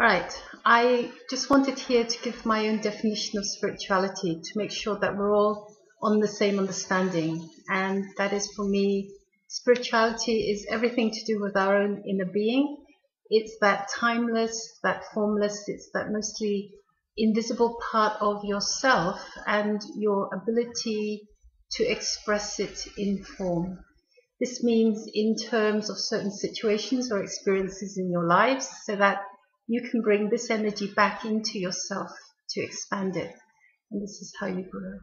All right, I just wanted here to give my own definition of spirituality to make sure that we're all on the same understanding. And that is, for me, spirituality is everything to do with our own inner being. It's that timeless, that formless, it's that mostly invisible part of yourself and your ability to express it in form. This means in terms of certain situations or experiences in your lives, so that you can bring this energy back into yourself to expand it. And this is how you grow.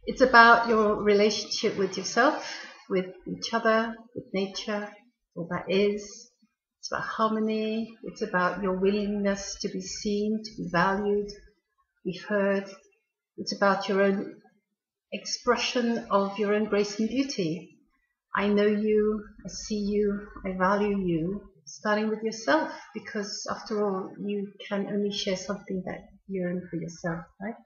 It's about your relationship with yourself, with each other, with nature, all that is. It's about harmony. It's about your willingness to be seen, to be valued, be heard. It's about your own expression of your own grace and beauty. I know you, I see you, I value you, starting with yourself, because after all, you can only share something that you own for yourself, right?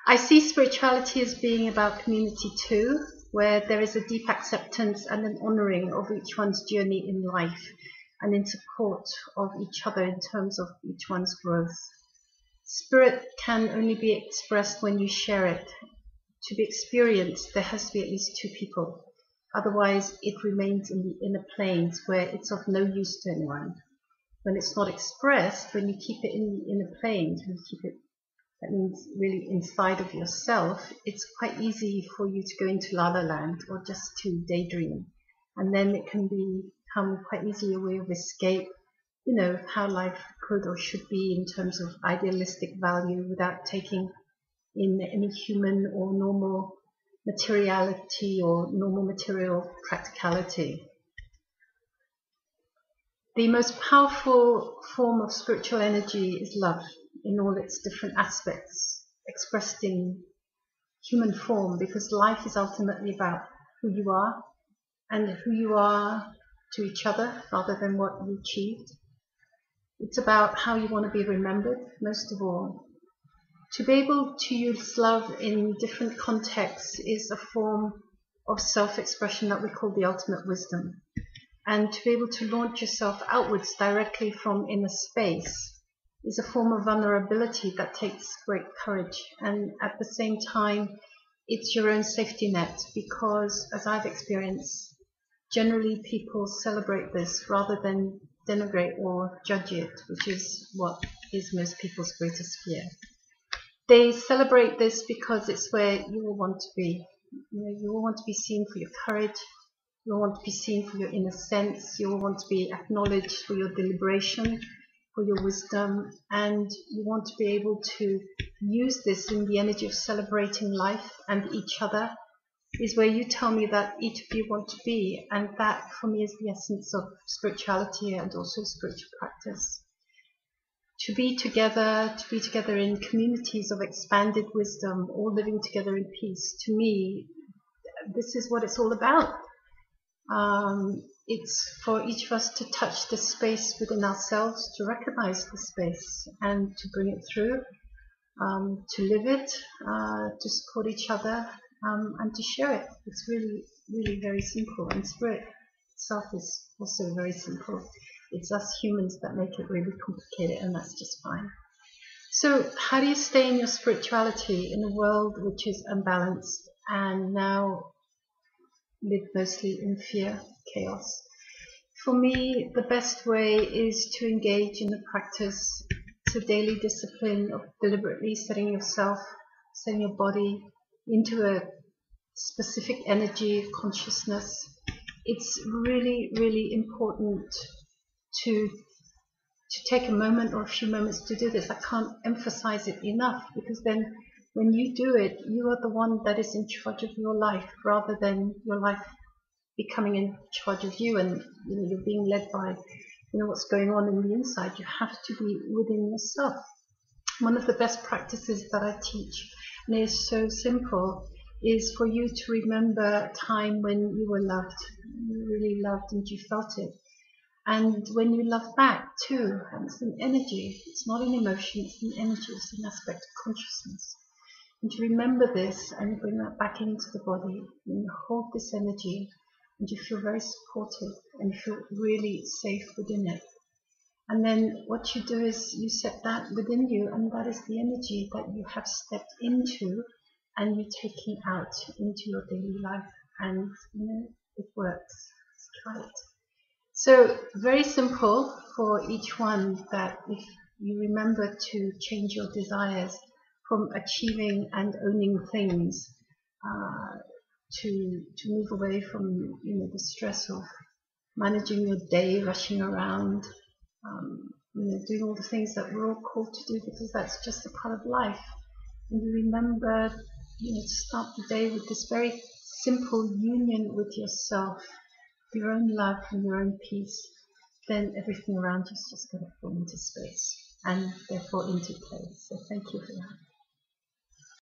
I see spirituality as being about community too, where there is a deep acceptance and an honoring of each one's journey in life, and in support of each other in terms of each one's growth. Spirit can only be expressed when you share it. To be experienced, there has to be at least two people. Otherwise, it remains in the inner planes where it's of no use to anyone. When it's not expressed, when you keep it in the inner planes, when you keep it, that means really inside of yourself, it's quite easy for you to go into la la land or just to daydream. And then it can become quite easily a way of escape, how life could or should be in terms of idealistic value without taking in any human or normal materiality or normal material practicality. The most powerful form of spiritual energy is love in all its different aspects, expressed in human form, because life is ultimately about who you are and who you are to each other rather than what you achieved. It's about how you want to be remembered, most of all. To be able to use love in different contexts is a form of self-expression that we call the ultimate wisdom. And to be able to launch yourself outwards directly from inner space is a form of vulnerability that takes great courage. And at the same time, it's your own safety net, because as I've experienced, generally people celebrate this rather than denigrate or judge it, which is what is most people's greatest fear. They celebrate this because it's where you will want to be. You will want to be seen for your courage. You will want to be seen for your inner sense. You will want to be acknowledged for your deliberation, for your wisdom, and you want to be able to use this in the energy of celebrating life and each other, is where you tell me that each of you want to be, and that for me is the essence of spirituality and also spiritual practice. To be together in communities of expanded wisdom, all living together in peace. To me, this is what it's all about. It's for each of us to touch the space within ourselves, to recognize the space and to bring it through, to live it, to support each other, and to share it. It's really, really very simple. And spirit itself is also very simple. It's us humans that make it really complicated, and that's just fine. So how do you stay in your spirituality in a world which is unbalanced and now live mostly in fear, chaos? For me, the best way is to engage in the practice. It's a daily discipline of deliberately setting your body into a specific energy of consciousness. It's really, really important to take a moment or a few moments to do this. I can't emphasize it enough, because then when you do it, you are the one that is in charge of your life rather than your life becoming in charge of you, and you're being led by what's going on in the inside. You have to be within yourself. One of the best practices that I teach, and it is so simple, is for you to remember a time when you were loved, you really loved and you felt it. And when you love back too, and it's an energy, it's not an emotion, it's an energy, it's an aspect of consciousness. And to remember this and bring that back into the body, and you hold this energy and you feel very supported and you feel really safe within it. And then what you do is you set that within you, and that is the energy that you have stepped into and you're taking out into your daily life. And it works. Let's try it. So very simple for each one, that if you remember to change your desires from achieving and owning things, to move away from the stress of managing your day, rushing around, doing all the things that we're all called to do, because that's just a part of life. And you remember, to start the day with this very simple union with yourself, your own love and your own peace. Then everything around you is just going to fall into space and therefore into place. So thank you for that.